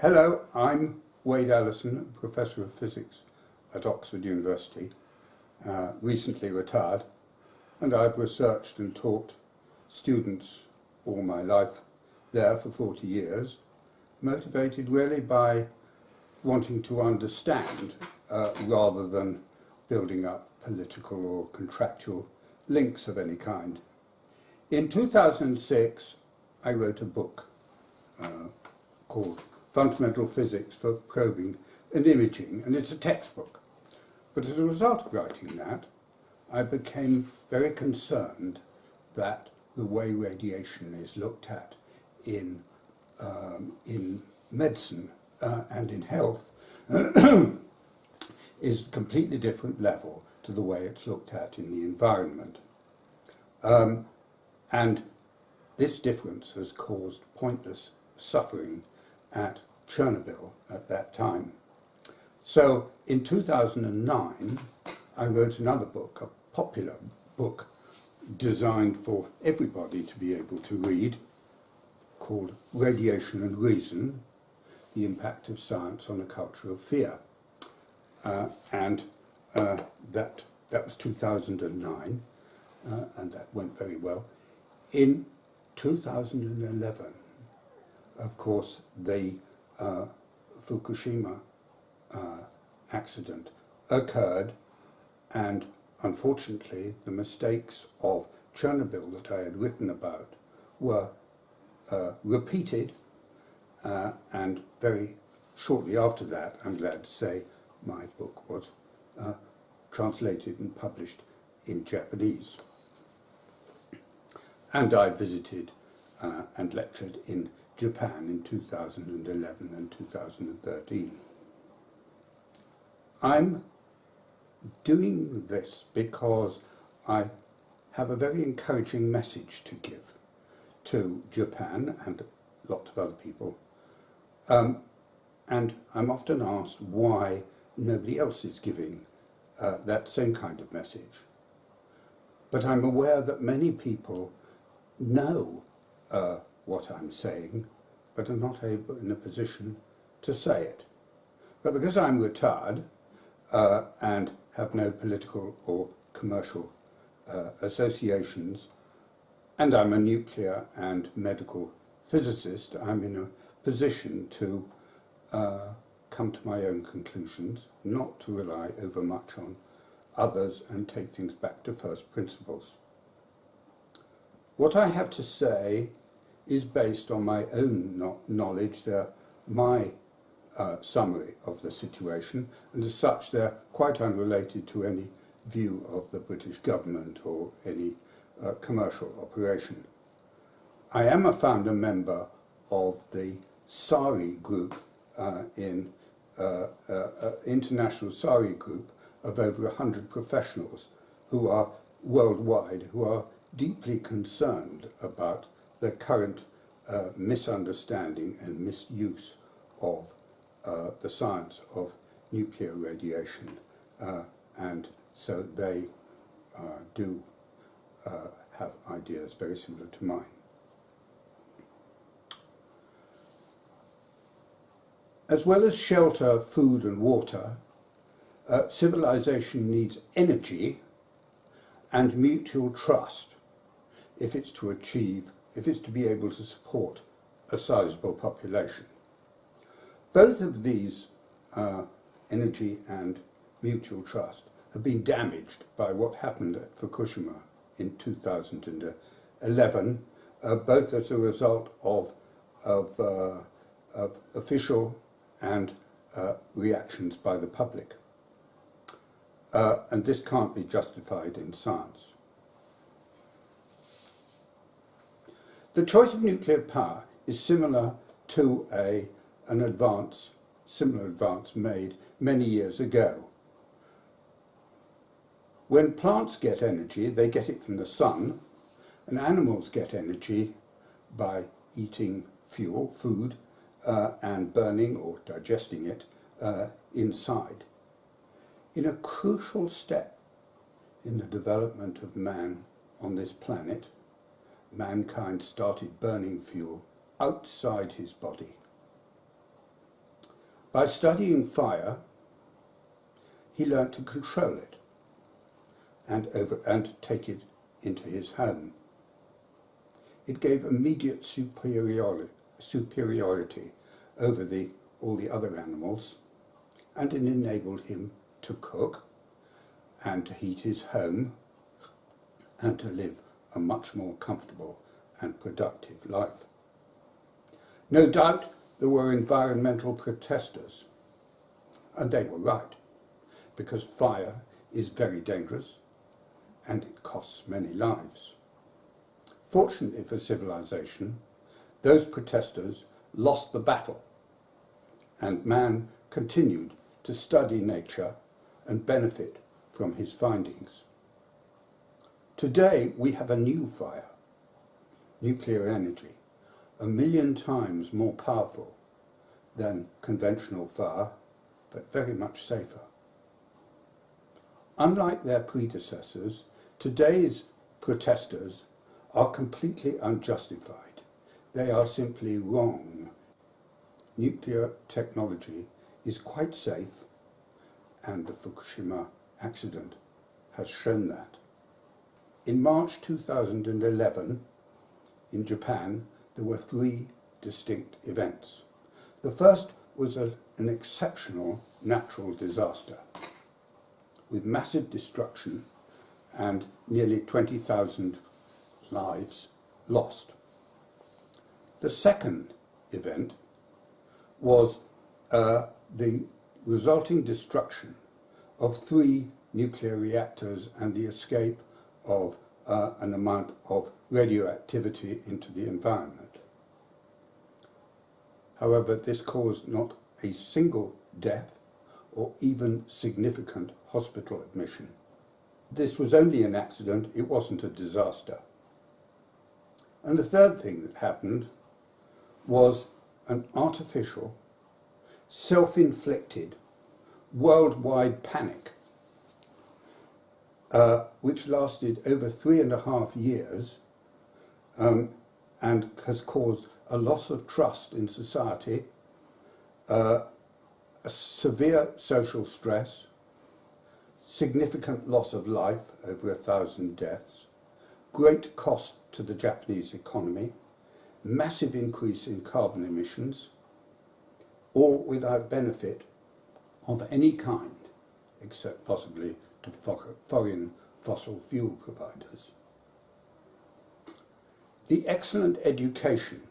Hello, I'm Wade Allison, Professor of Physics at Oxford University, recently retired, and I've researched and taught students all my life there for 40 years, motivated really by wanting to understand rather than building up political or contractual links of any kind. In 2006, I wrote a book called Fundamental Physics for Probing and Imaging, and it's a textbook. But as a result of writing that, I became very concerned that the way radiation is looked at in medicine and in health is a completely different level to the way it's looked at in the environment. And this difference has caused pointless suffering at Chernobyl at that time. So in 2009, I wrote another book, a popular book designed for everybody to be able to read, called Radiation and Reason, The Impact of Science on a Culture of Fear. And that was 2009, and that went very well. In 2011, of course, the Fukushima accident occurred, and unfortunately the mistakes of Chernobyl that I had written about were repeated, and very shortly after that, I'm glad to say, my book was translated and published in Japanese. And I visited and lectured in Japan in 2011 and 2013. I'm doing this because I have a very encouraging message to give to Japan and a lot of other people. And I'm often asked why nobody else is giving that same kind of message. But I'm aware that many people know what I'm saying, but are not able in a position to say it. But because I'm retired and have no political or commercial associations, and I'm a nuclear and medical physicist, I'm in a position to come to my own conclusions, not to rely over much on others and take things back to first principles. What I have to say is based on my own knowledge. They're my summary of the situation, and as such they're quite unrelated to any view of the British government or any commercial operation. I am a founder member of the SARI group, international SARI group of over 100 professionals who are worldwide, who are deeply concerned about the current misunderstanding and misuse of the science of nuclear radiation, and so they do have ideas very similar to mine. As well as shelter, food and water, civilization needs energy and mutual trust if it's to be able to support a sizable population. Both of these, energy and mutual trust, have been damaged by what happened at Fukushima in 2011, both as a result of official and reactions by the public. And this can't be justified in science. The choice of nuclear power is similar to similar advance made many years ago. When plants get energy, they get it from the sun, and animals get energy by eating food, and burning or digesting it inside. In a crucial step in the development of man on this planet, mankind started burning fuel outside his body. By studying fire, he learnt to control it and take it into his home. It gave immediate superiority over all the other animals, and it enabled him to cook and to heat his home and to live a much more comfortable and productive life. No doubt there were environmental protesters, and they were right, because fire is very dangerous and it costs many lives. Fortunately for civilization, those protesters lost the battle, and man continued to study nature and benefit from his findings. Today we have a new fire, nuclear energy, 1,000,000 times more powerful than conventional fire, but very much safer. Unlike their predecessors, today's protesters are completely unjustified. They are simply wrong. Nuclear technology is quite safe, and the Fukushima accident has shown that. In March 2011, in Japan, there were 3 distinct events. The first was an exceptional natural disaster with massive destruction and nearly 20,000 lives lost. The second event was the resulting destruction of 3 nuclear reactors and the escape of an amount of radioactivity into the environment. However, this caused not a single death or even significant hospital admission. This was only an accident, it wasn't a disaster. And the third thing that happened was an artificial, self-inflicted, worldwide panic, which lasted over 3.5 years and has caused a loss of trust in society, a severe social stress, significant loss of life, over 1,000 deaths, great cost to the Japanese economy, massive increase in carbon emissions, all without benefit of any kind, except possibly to foreign fossil fuel providers. The excellent education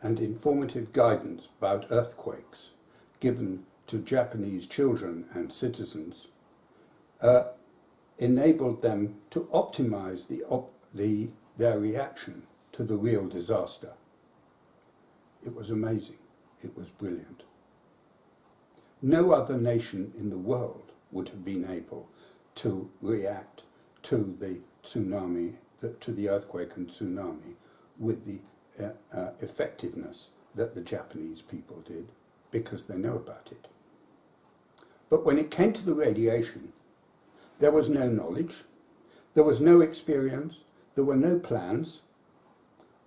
and informative guidance about earthquakes given to Japanese children and citizens enabled them to optimize their reaction to the real disaster. It was amazing. It was brilliant. No other nation in the world would have been able to react to the tsunami, to the earthquake and tsunami, with the effectiveness that the Japanese people did, because they know about it. But when it came to the radiation, there was no knowledge, there was no experience, there were no plans,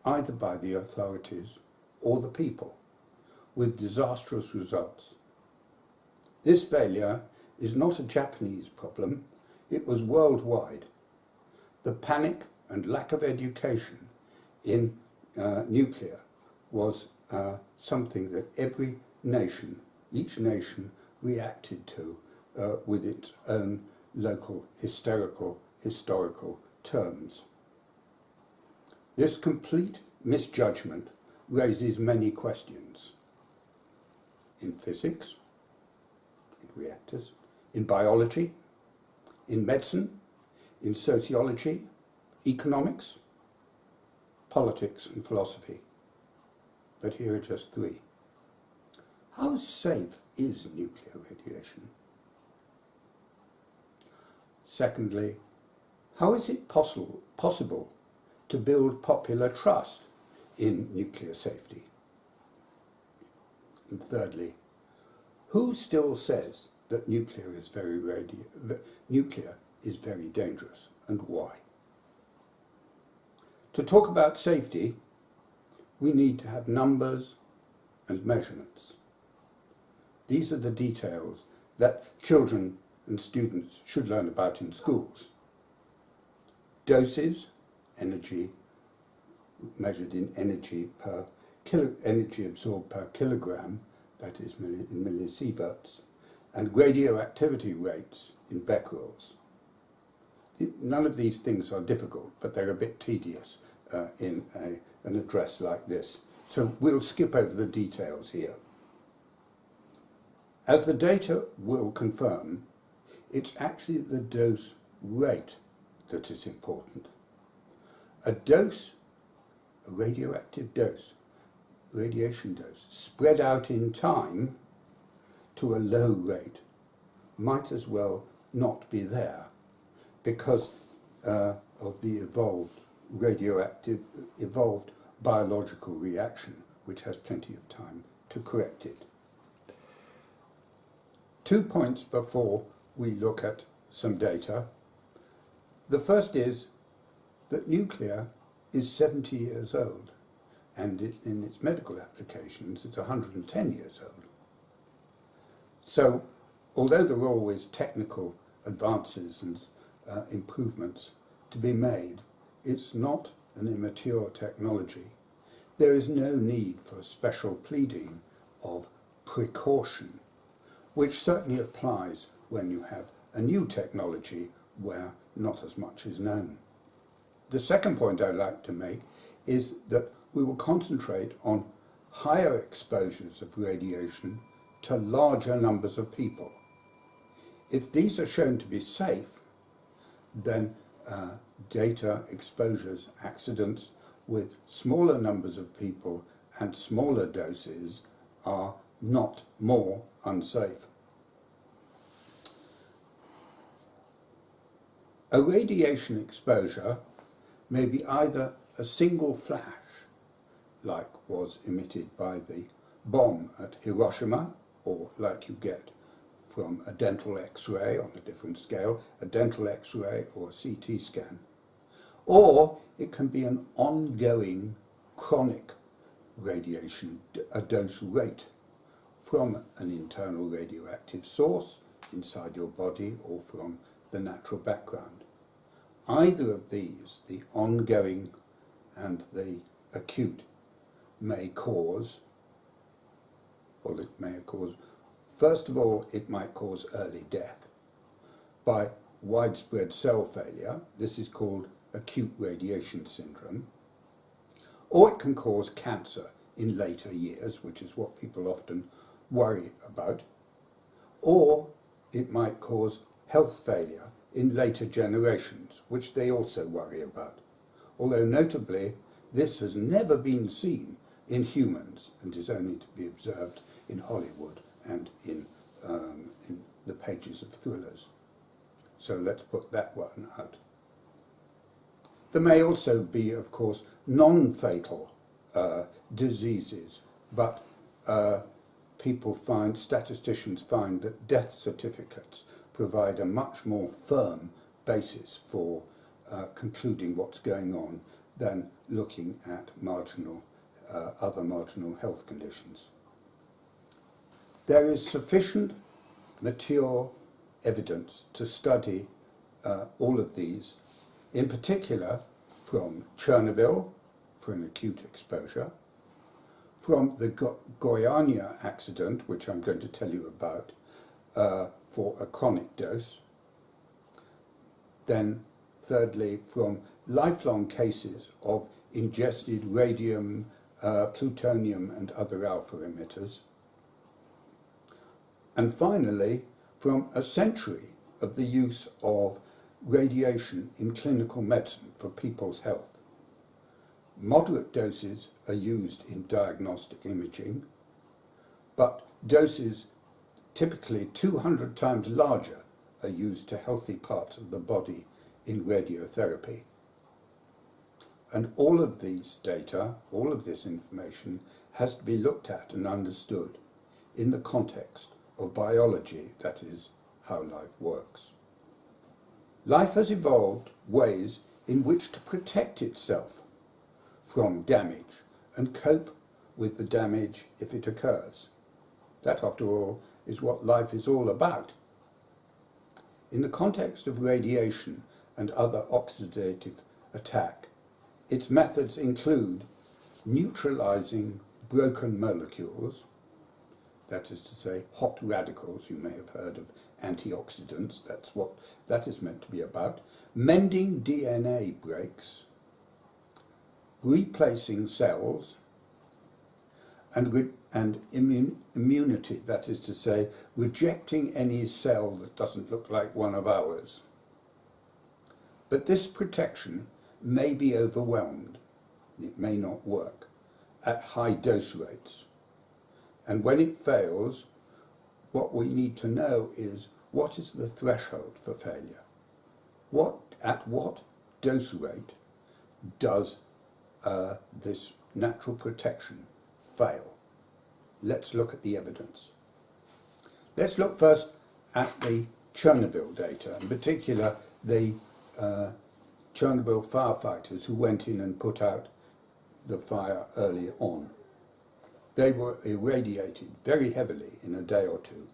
either by the authorities or the people, with disastrous results. This failure is not a Japanese problem, it was worldwide. The panic and lack of education in nuclear was something that every nation, each nation, reacted to with its own local historical terms. This complete misjudgment raises many questions. In physics, in reactors, in biology, in medicine, in sociology, economics, politics and philosophy. But here are just 3. How safe is nuclear radiation? Secondly, how is it possible to build popular trust in nuclear safety? And thirdly, who still says that nuclear is very dangerous, and why? To talk about safety, we need to have numbers and measurements. These are the details that children and students should learn about in schools. Doses, energy measured in energy per energy absorbed per kilogram, that is in millisieverts, and radioactivity rates in becquerels. None of these things are difficult, but they're a bit tedious in an address like this. So we'll skip over the details here. As the data will confirm, it's actually the dose rate that is important. A dose, a radioactive dose, radiation dose, spread out in time to a low rate might as well not be there because of the evolved biological reaction, which has plenty of time to correct it. 2 points before we look at some data. The first is that nuclear is 70 years old, and in its medical applications it's 110 years old. So, although there are always technical advances and improvements to be made, it's not an immature technology. There is no need for special pleading of precaution, which certainly applies when you have a new technology where not as much is known. The second point I'd like to make is that we will concentrate on higher exposures of radiation to larger numbers of people. If these are shown to be safe, then data exposures, accidents with smaller numbers of people and smaller doses are not more unsafe. A radiation exposure may be either a single flash, like was emitted by the bomb at Hiroshima, or like you get from a dental X-ray on a different scale, a dental X-ray or a CT scan. Or it can be an ongoing chronic radiation, a dose rate from an internal radioactive source inside your body or from the natural background. Either of these, the ongoing and the acute, may cause, first of all, it might cause early death by widespread cell failure. This is called acute radiation syndrome. Or it can cause cancer in later years, which is what people often worry about. Or it might cause health failure in later generations, which they also worry about. Although notably, this has never been seen in humans and is only to be observed in Hollywood and in the pages of thrillers. So let's put that one out. There may also be, of course, non-fatal diseases, but statisticians find that death certificates provide a much more firm basis for concluding what's going on than looking at other marginal health conditions. There is sufficient mature evidence to study all of these, in particular from Chernobyl for an acute exposure, from the Goiânia accident, which I'm going to tell you about, for a chronic dose. Then, thirdly, from lifelong cases of ingested radium, plutonium and other alpha emitters. And finally, from a century of the use of radiation in clinical medicine for people's health. Moderate doses are used in diagnostic imaging, but doses typically 200 times larger are used to healthy parts of the body in radiotherapy. And all of these data, all of this information, has to be looked at and understood in the context of biology, that is, how life works. Life has evolved ways in which to protect itself from damage and cope with the damage if it occurs. That, after all, is what life is all about. In the context of radiation and other oxidative attack, its methods include neutralizing broken molecules, that is to say, hot radicals. You may have heard of antioxidants, that's what that is meant to be about, mending DNA breaks, replacing cells, and immunity, that is to say, rejecting any cell that doesn't look like one of ours. But this protection may be overwhelmed, it may not work, at high dose rates. And when it fails, what we need to know is, what is the threshold for failure? At what dose rate does this natural protection fail? Let's look at the evidence. Let's look first at the Chernobyl data, in particular the Chernobyl firefighters who went in and put out the fire early on. They were irradiated very heavily in a day or two.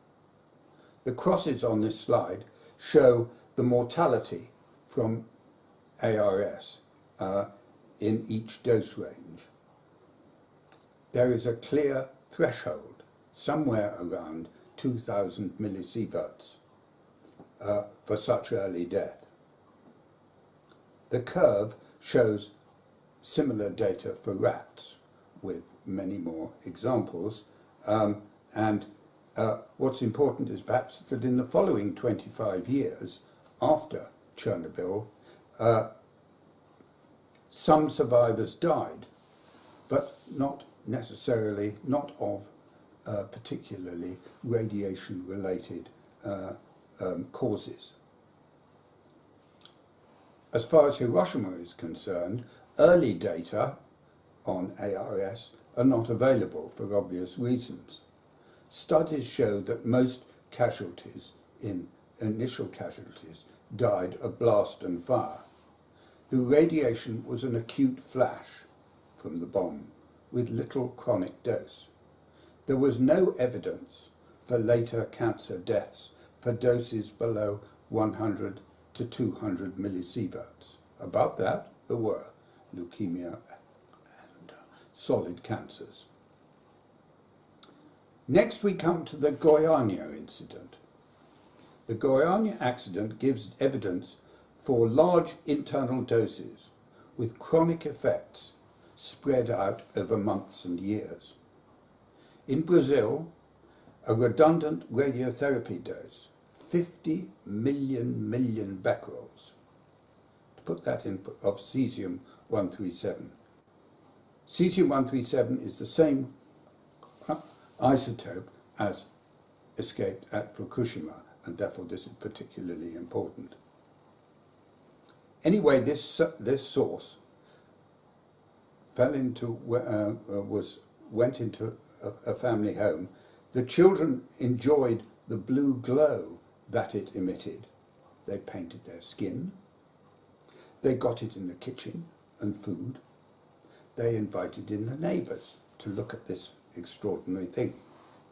The crosses on this slide show the mortality from ARS in each dose range. There is a clear threshold, somewhere around 2000 millisieverts, for such early death. The curve shows similar data for rats, with many more examples, and what's important is perhaps that in the following 25 years after Chernobyl, some survivors died, but not necessarily, not of particularly radiation-related causes. As far as Hiroshima is concerned, early data on ARS are not available for obvious reasons. Studies show that most initial casualties died of blast and fire. The radiation was an acute flash from the bomb with little chronic dose. There was no evidence for later cancer deaths for doses below 100 to 200 millisieverts. Above that, there were leukemia and solid cancers. Next we come to the Goiânia incident. The Goiânia accident gives evidence for large internal doses with chronic effects spread out over months and years. In Brazil, a redundant radiotherapy dose, 50 million becquerels, to put that in, of cesium-137. Cesium-137 is the same isotope as escaped at Fukushima, and therefore this is particularly important. Anyway, this source went into a family home. The children enjoyed the blue glow that it emitted. They painted their skin. They got it in the kitchen and food. They invited in the neighbours to look at this extraordinary thing.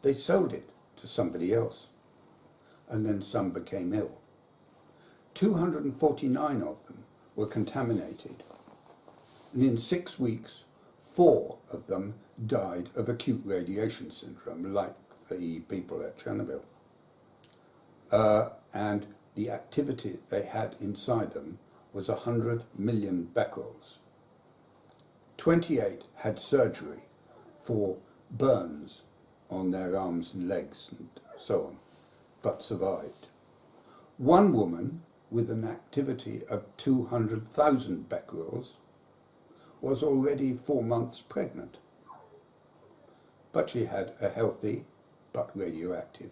They sold it to somebody else, and then some became ill. 249 of them were contaminated, and in 6 weeks, 4 of them died of acute radiation syndrome, like the people at Chernobyl. And the activity they had inside them was 100 million becquerels. 28 had surgery for burns on their arms and legs and so on, but survived. One woman with an activity of 200,000 becquerels was already 4 months pregnant, but she had a healthy but radioactive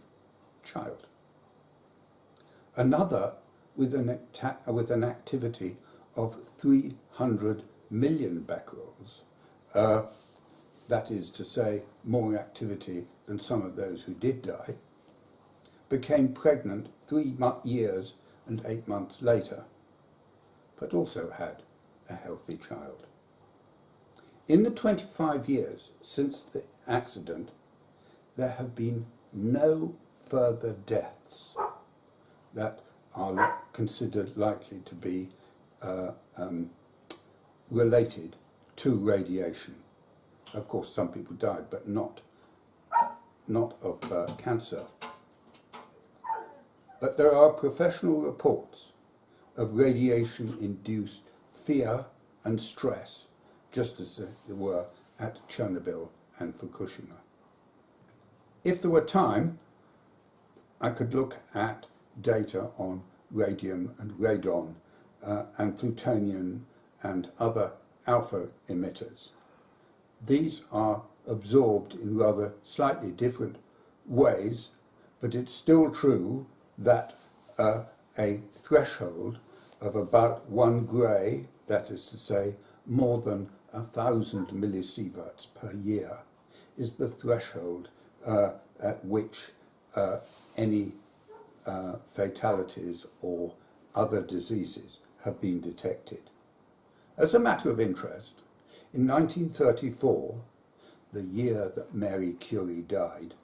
child. Another with an activity of 300 million becquerels, that is to say, more activity than some of those who did die, became pregnant 3 years and 8 months later, but also had a healthy child. In the 25 years since the accident, there have been no further deaths that are considered likely to be related to radiation. Of course, some people died, but not of cancer. But there are professional reports of radiation-induced fear and stress, just as there were at Chernobyl and Fukushima. If there were time, I could look at data on radium and radon and plutonium and other alpha emitters. These are absorbed in rather slightly different ways, but it's still true that a threshold of about 1 gray, that is to say more than 1,000 millisieverts per year, is the threshold at which any fatalities or other diseases have been detected. As a matter of interest, in 1934, the year that Marie Curie died,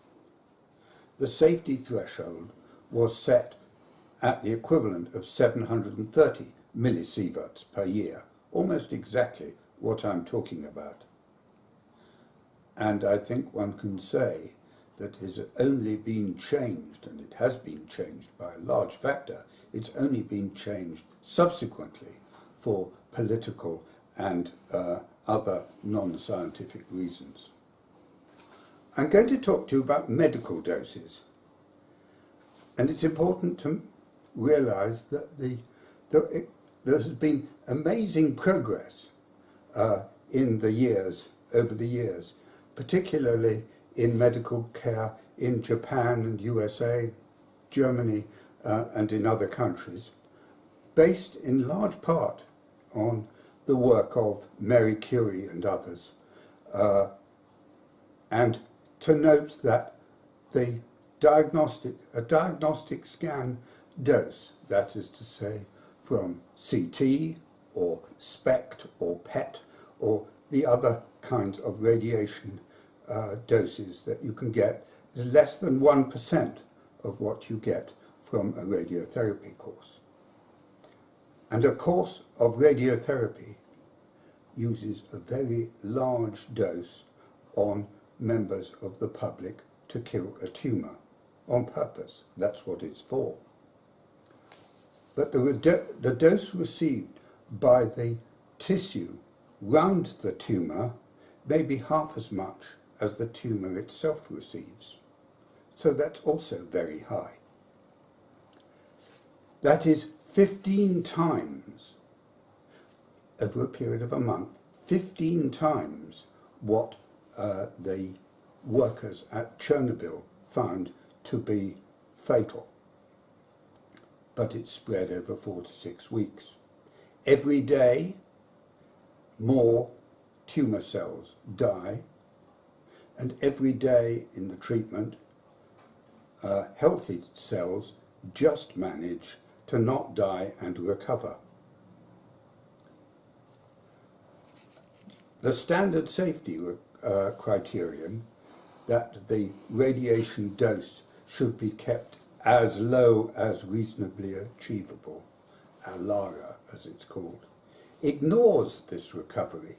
the safety threshold was set at the equivalent of 730 millisieverts per year, almost exactly what I'm talking about. And I think one can say that it has only been changed, and it has been changed by a large factor, it's only been changed subsequently for political and other non-scientific reasons. I'm going to talk to you about medical doses. And it's important to realize that there has been amazing progress over the years, particularly in medical care in Japan and USA, Germany, and in other countries, based in large part on the work of Marie Curie and others. And to note that a diagnostic scan dose, that is to say from CT or SPECT or PET or the other kinds of radiation doses that you can get, is less than 1% of what you get from a radiotherapy course. And a course of radiotherapy uses a very large dose on members of the public to kill a tumour on purpose. That's what it's for. But the dose received by the tissue round the tumour may be half as much as the tumour itself receives. So that's also very high. That is 15 times, over a period of a month, 15 times what the workers at Chernobyl found to be fatal. But it's spread over 4 to 6 weeks. Every day, more tumour cells die, and every day in the treatment, healthy cells just manage to not die and recover. The standard safety criterion that the radiation dose should be kept as low as reasonably achievable, ALARA as it's called, ignores this recovery.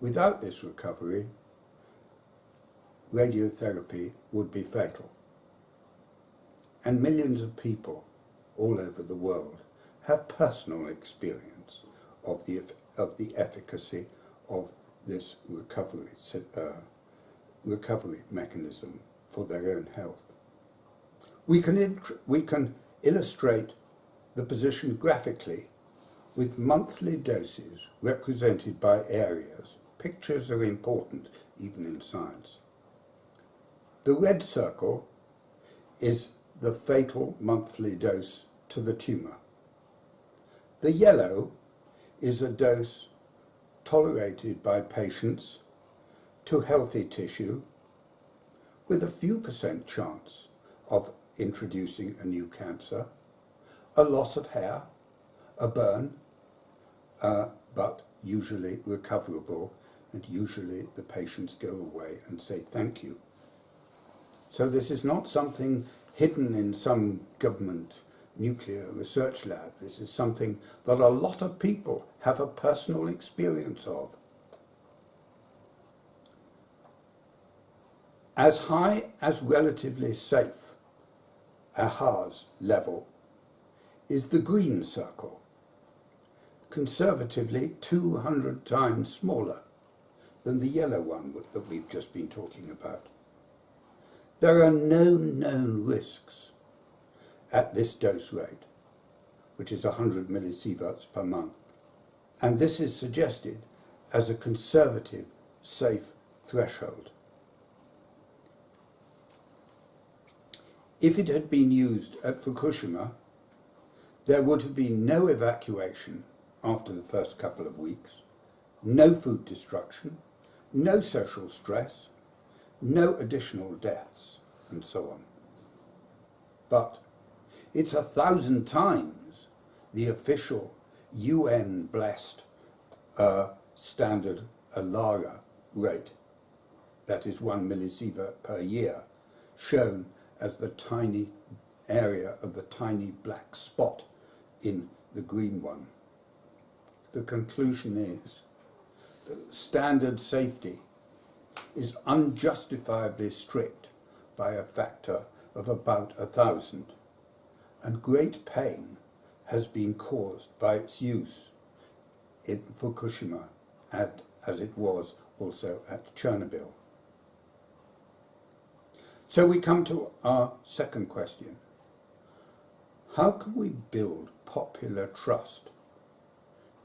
Without this recovery, radiotherapy would be fatal. And millions of people all over the world have personal experience of the efficacy of this recovery mechanism for their own health. We can illustrate the position graphically with monthly doses represented by areas. Pictures are important, even in science. The red circle is the fatal monthly dose to the tumour. The yellow is a dose tolerated by patients to healthy tissue with a few % chance of introducing a new cancer, a loss of hair, a burn, but usually recoverable, and usually the patients go away and say thank you. So this is not something hidden in some government nuclear research lab. This is something that a lot of people have a personal experience of. As high as relatively safe, AHA's level, is the green circle, conservatively 200 times smaller than the yellow one that we've just been talking about. There are no known risks at this dose rate, which is 100 millisieverts per month, and this is suggested as a conservative, safe threshold. If it had been used at Fukushima, there would have been no evacuation after the first couple of weeks, no food destruction, no social stress, no additional deaths, and so on. But it's 1,000 times the official UN-blessed standard ALARA rate, that is 1 millisievert per year, shown as the tiny area of the tiny black spot in the green one. The conclusion is that standard safety is unjustifiably strict by a factor of about 1,000, and great pain has been caused by its use in Fukushima, as it was also at Chernobyl. So we come to our second question. How can we build popular trust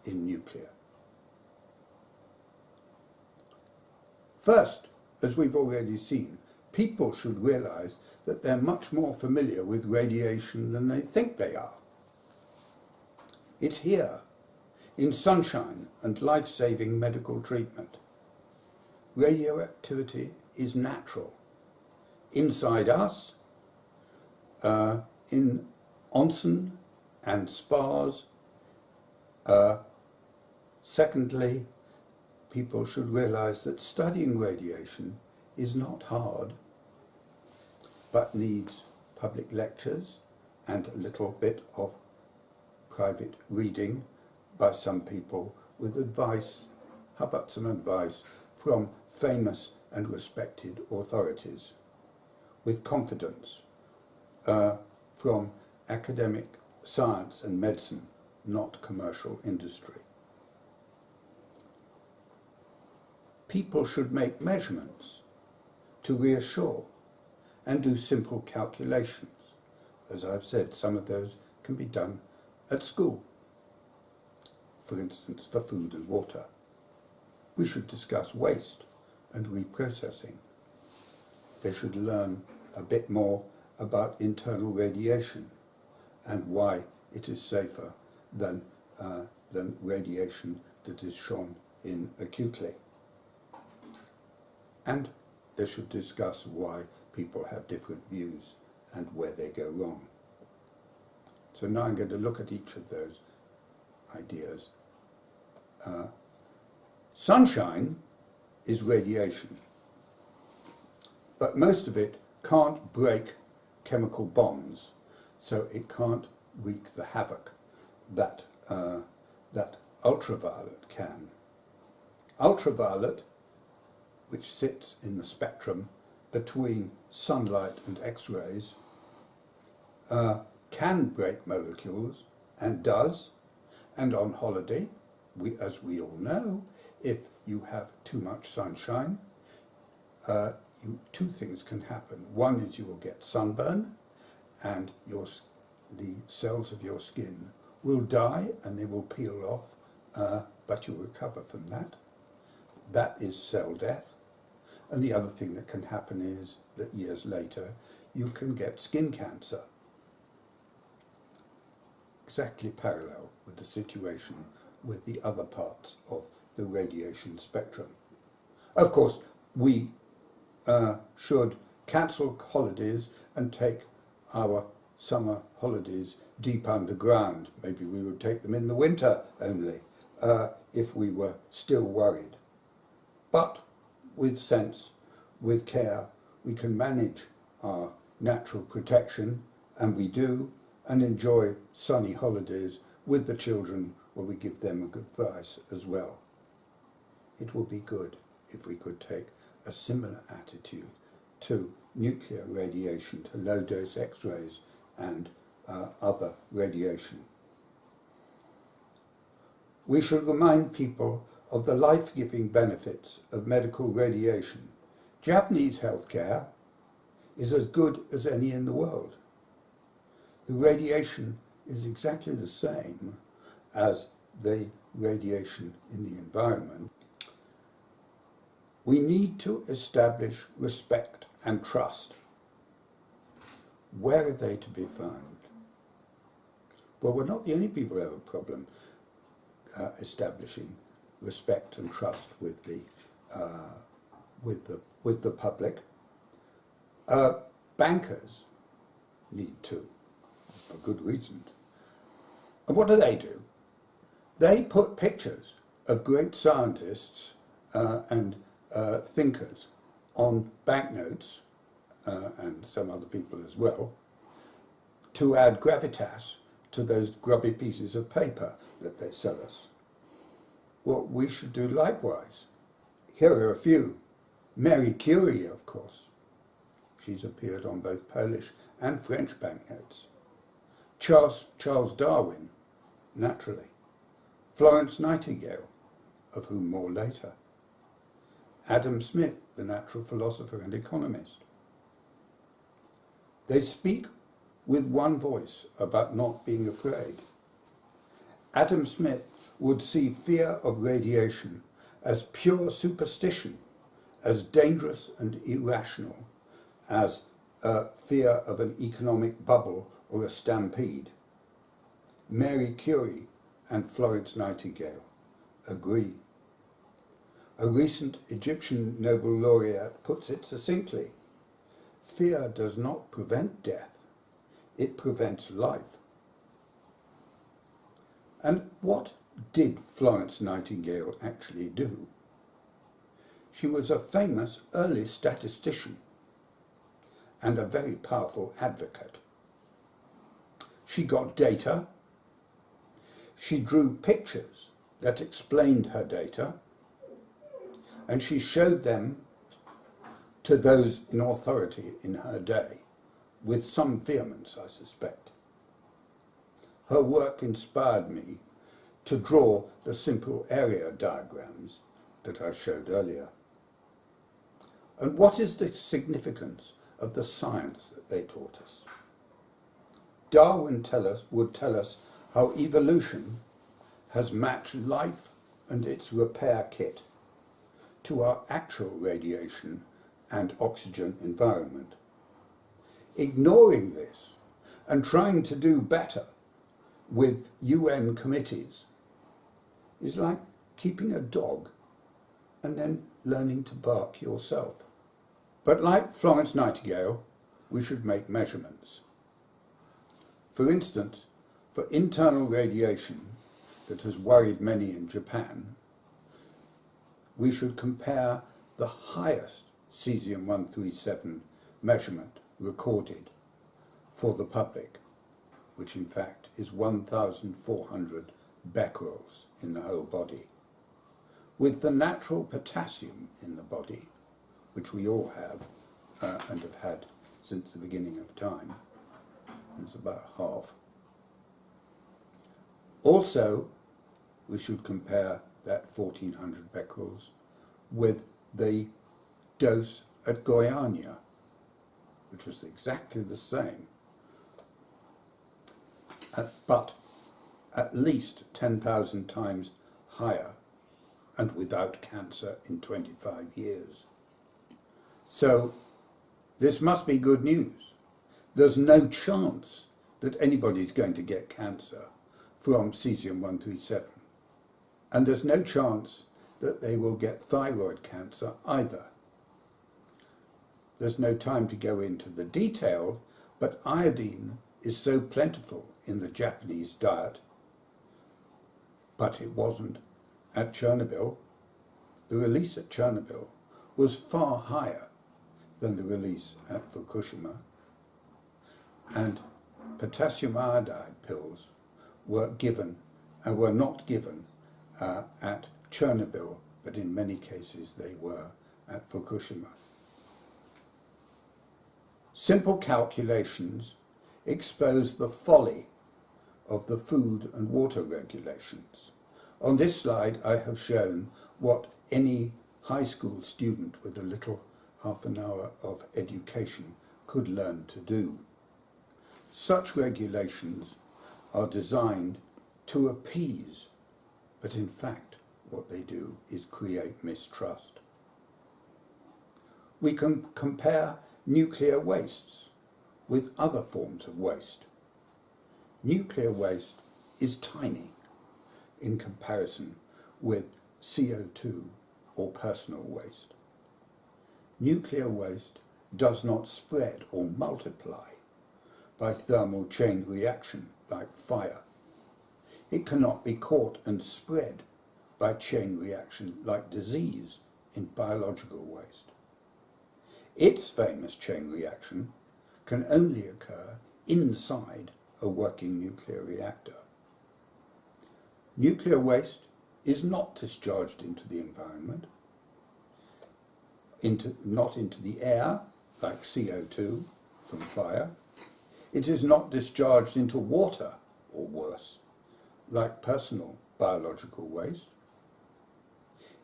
in nuclear? First, as we've already seen, people should realize that they're much more familiar with radiation than they think they are. It's here, in sunshine and life-saving medical treatment. Radioactivity is natural. Inside us, in onsen and spas. Secondly, people should realize that studying radiation is not hard, but needs public lectures and a little bit of private reading by some people with advice. How about some advice from famous and respected authorities, with confidence, from academic science and medicine, not commercial industry. People should make measurements to reassure and do simple calculations. As I've said, some of those can be done at school, for instance, for food and water. We should discuss waste and reprocessing. They should learn a bit more about internal radiation and why it is safer than radiation that is shone in acutely. And they should discuss why people have different views and where they go wrong. So now I'm going to look at each of those ideas. Sunshine is radiation, but most of it can't break chemical bonds, so it can't wreak the havoc that ultraviolet can. Ultraviolet, which sits in the spectrum between sunlight and X-rays, can break molecules, and does, and on holiday, as we all know, if you have too much sunshine, two things can happen. One is you will get sunburn, and the cells of your skin will die and they will peel off, but you'll recover from that. That is cell death. And the other thing that can happen is that years later you can get skin cancer. Exactly parallel with the situation with the other parts of the radiation spectrum. Of course, we should cancel holidays and take our summer holidays deep underground. Maybe we would take them in the winter only, if we were still worried. But with sense, with care, we can manage our natural protection, and we do, and enjoy sunny holidays with the children where we give them a good advice as well. It would be good if we could take a similar attitude to nuclear radiation, to low-dose X-rays and other radiation. We should remind people of the life-giving benefits of medical radiation. Japanese healthcare is as good as any in the world. The radiation is exactly the same as the radiation in the environment. We need to establish respect and trust. Where are they to be found? Well, we're not the only people who have a problem establishing respect and trust with the public. Bankers need to, for good reason. And what do? They put pictures of great scientists and thinkers on banknotes, and some other people as well, to add gravitas to those grubby pieces of paper that they sell us. Well, we should do likewise. Here are a few. Mary Curie, of course. She's appeared on both Polish and French banknotes. Charles Darwin, naturally. Florence Nightingale, of whom more later. Adam Smith, the natural philosopher and economist. They speak with one voice about not being afraid. Adam Smith would see fear of radiation as pure superstition, as dangerous and irrational as fear of an economic bubble or a stampede. Mary Curie and Florence Nightingale agree. A recent Egyptian Nobel laureate puts it succinctly: fear does not prevent death, it prevents life. And what did Florence Nightingale actually do? She was a famous early statistician and a very powerful advocate. She got data, she drew pictures that explained her data, and she showed them to those in authority in her day, with some vehemence, I suspect. Her work inspired me to draw the simple area diagrams that I showed earlier. And what is the significance of the science that they taught us? Darwin would tell us how evolution has matched life and its repair kit to our actual radiation and oxygen environment. Ignoring this and trying to do better with UN committees is like keeping a dog and then learning to bark yourself. But like Florence Nightingale, we should make measurements. For instance, for internal radiation that has worried many in Japan, we should compare the highest cesium-137 measurement recorded for the public, which in fact is 1,400 becquerels in the whole body, with the natural potassium in the body, which we all have and have had since the beginning of time. It's about half. Also, we should compare that 1,400 becquerels with the dose at Goiânia, which was exactly the same, but at least 10,000 times higher and without cancer in 25 years. So this must be good news. There's no chance that anybody's going to get cancer from cesium-137. And there's no chance that they will get thyroid cancer either. There's no time to go into the detail, but iodine is so plentiful in the Japanese diet, but it wasn't at Chernobyl. The release at Chernobyl was far higher than the release at Fukushima, and potassium iodide pills were not given at Chernobyl, but in many cases they were at Fukushima. Simple calculations expose the folly of the food and water regulations. On this slide I have shown what any high school student with a little half an hour of education could learn to do. Such regulations are designed to appease, but in fact what they do is create mistrust. We can compare nuclear wastes with other forms of waste. Nuclear waste is tiny in comparison with CO2 or personal waste. Nuclear waste does not spread or multiply by thermal chain reaction like fire. It cannot be caught and spread by chain reaction like disease in biological waste. Its famous chain reaction can only occur inside a working nuclear reactor. Nuclear waste is not discharged into the environment, not into the air like CO2 from fire. It is not discharged into water, or worse, like personal biological waste.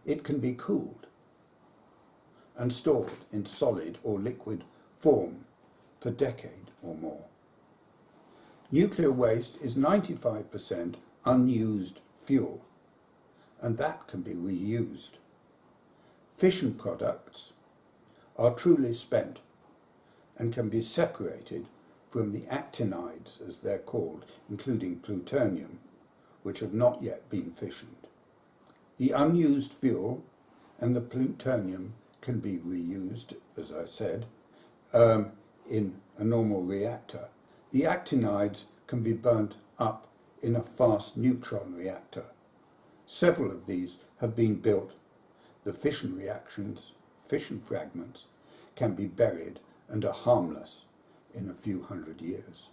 It can be cooled and stored in solid or liquid form for a decade or more. Nuclear waste is 95% unused fuel, and that can be reused. Fission products are truly spent and can be separated from the actinides, as they're called, including plutonium, which have not yet been fissioned. The unused fuel and the plutonium can be reused, as I said, in a normal reactor. The actinides can be burnt up in a fast neutron reactor. Several of these have been built. The fission reactions, fission fragments, can be buried and are harmless in a few hundred years.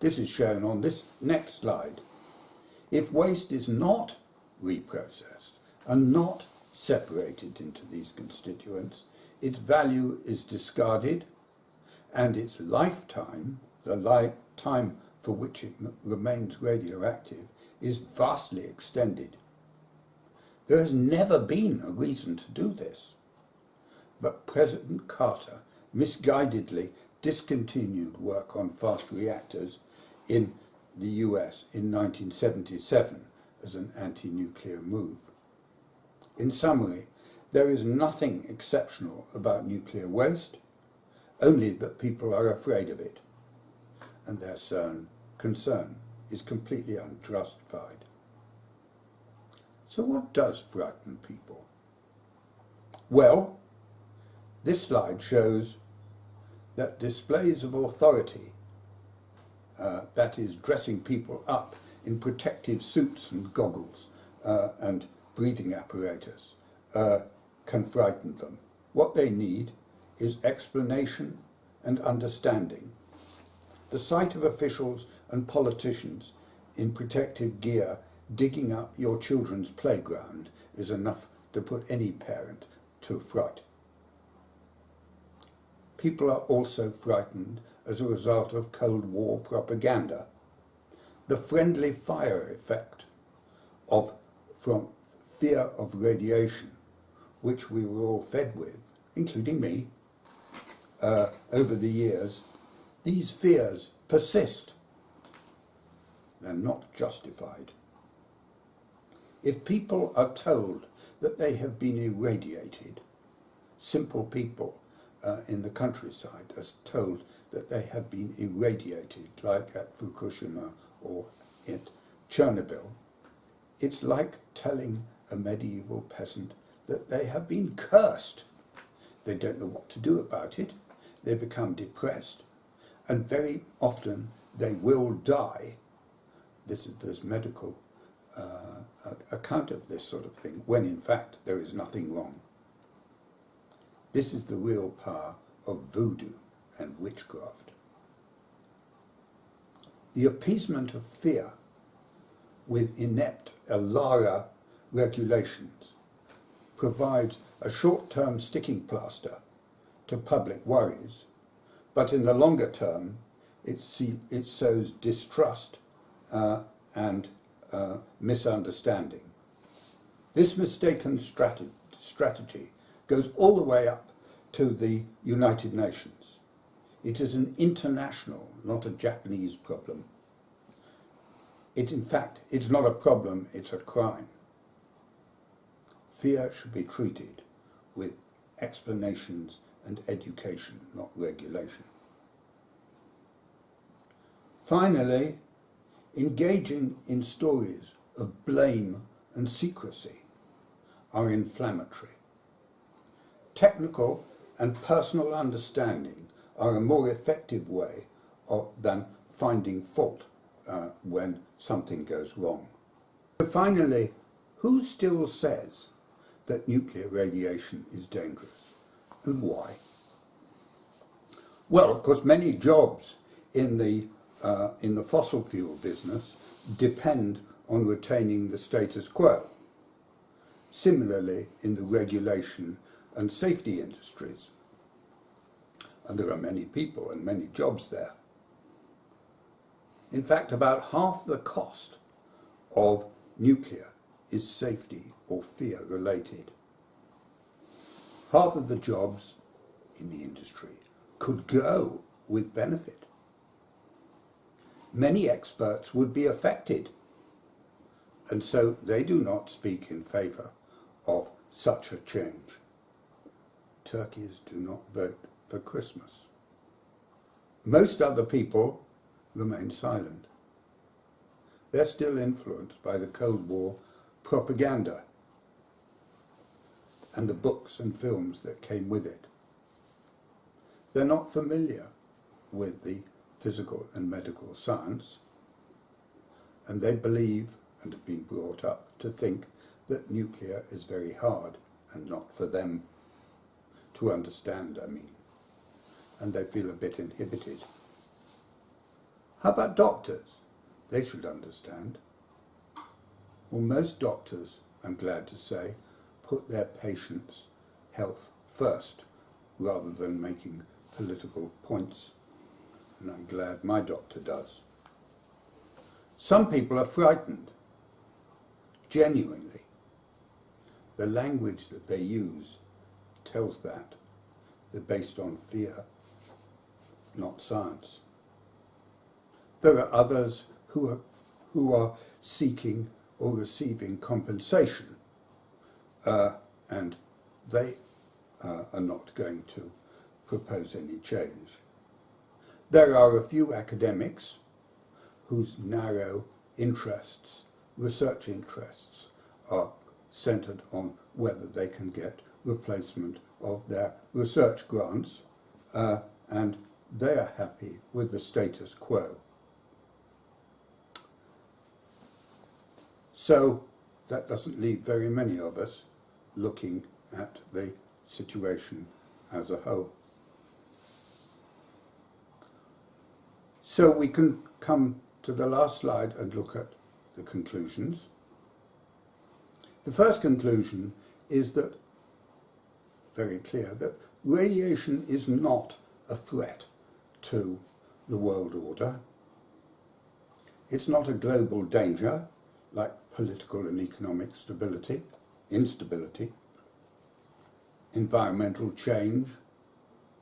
This is shown on this next slide. If waste is not reprocessed and not separated into these constituents, its value is discarded and its lifetime, the lifetime for which it remains radioactive, is vastly extended. There has never been a reason to do this, but President Carter misguidedly discontinued work on fast reactors in the US in 1977 as an anti-nuclear move. In summary, there is nothing exceptional about nuclear waste, only that people are afraid of it, and their concern is completely unjustified. So what does frighten people? Well, this slide shows that displays of authority, that is dressing people up in protective suits and goggles and breathing apparatus, can frighten them. What they need is explanation and understanding. The sight of officials and politicians in protective gear digging up your children's playground is enough to put any parent to fright. People are also frightened as a result of Cold War propaganda. The friendly fire effect from fear of radiation, which we were all fed with, including me, over the years, these fears persist. They're not justified. If people are told that they have been irradiated, simple people in the countryside are told that they have been irradiated, like at Fukushima or at Chernobyl, it's like telling a medieval peasant that they have been cursed. They don't know what to do about it. They become depressed, and very often they will die. There's medical account of this sort of thing, when in fact there is nothing wrong. This is the real power of voodoo and witchcraft. The appeasement of fear with inept ALARA regulations provides a short-term sticking plaster to public worries, but in the longer term it sows distrust and misunderstanding. This mistaken strategy goes all the way up to the United Nations. It is an international, not a Japanese problem. In fact, it's not a problem, it's a crime. Fear should be treated with explanations and education, not regulation. Finally, engaging in stories of blame and secrecy are inflammatory. Technical and personal understanding are a more effective way than finding fault when something goes wrong. So finally, who still says that nuclear radiation is dangerous, and why? Well, of course, many jobs in the fossil fuel business depend on retaining the status quo. Similarly, in the regulation and safety industries, and there are many people and many jobs there. In fact, about half the cost of nuclear is safety or fear related. Half of the jobs in the industry could go with benefit. Many experts would be affected, and so they do not speak in favour of such a change. Turkeys do not vote for Christmas. Most other people remain silent. They're still influenced by the Cold War propaganda and the books and films that came with it. They're not familiar with the physical and medical science, and they believe and have been brought up to think that nuclear is very hard and not for them to understand, and they feel a bit inhibited. How about doctors? They should understand. Well, most doctors, I'm glad to say, put their patients' health first rather than making political points, and I'm glad my doctor does. Some people are frightened, genuinely. The language that they use tells that. They're based on fear, not science. There are others who are seeking or receiving compensation, and they are not going to propose any change. There are a few academics whose narrow interests, research interests, are centred on whether they can get replacement of their research grants, and they are happy with the status quo. So that doesn't leave very many of us looking at the situation as a whole. So we can come to the last slide and look at the conclusions. The first conclusion is that, very clear, that radiation is not a threat to the world order. It's not a global danger like political and economic instability, environmental change,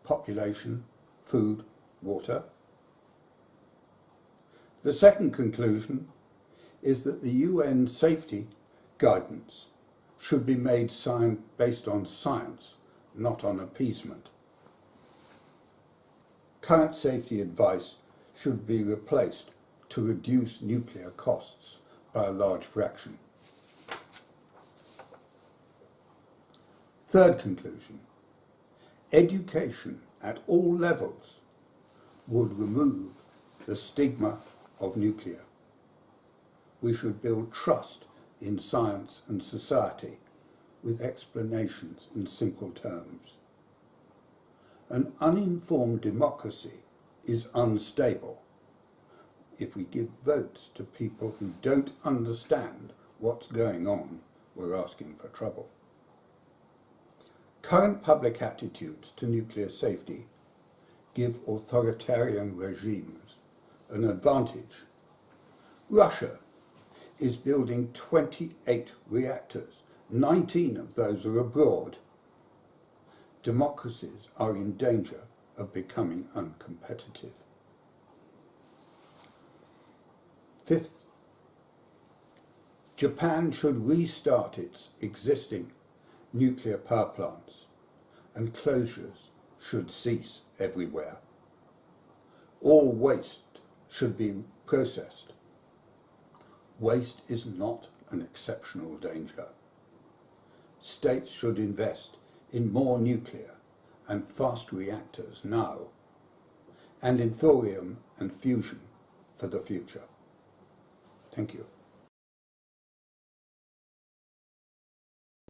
population, food, water. The second conclusion is that the UN safety guidance should be made based on science, not on appeasement. Current safety advice should be replaced to reduce nuclear costs by a large fraction. Third conclusion, education at all levels would remove the stigma of nuclear. We should build trust in science and society with explanations in simple terms. An uninformed democracy is unstable. If we give votes to people who don't understand what's going on, we're asking for trouble. Current public attitudes to nuclear safety give authoritarian regimes an advantage. Russia is building 28 reactors. 19 of those are abroad. Democracies are in danger of becoming uncompetitive. Fifth, Japan should restart its existing nuclear power plants, and closures should cease everywhere. All waste should be processed. Waste is not an exceptional danger. States should invest in more nuclear and fast reactors now, and in thorium and fusion for the future. Thank you.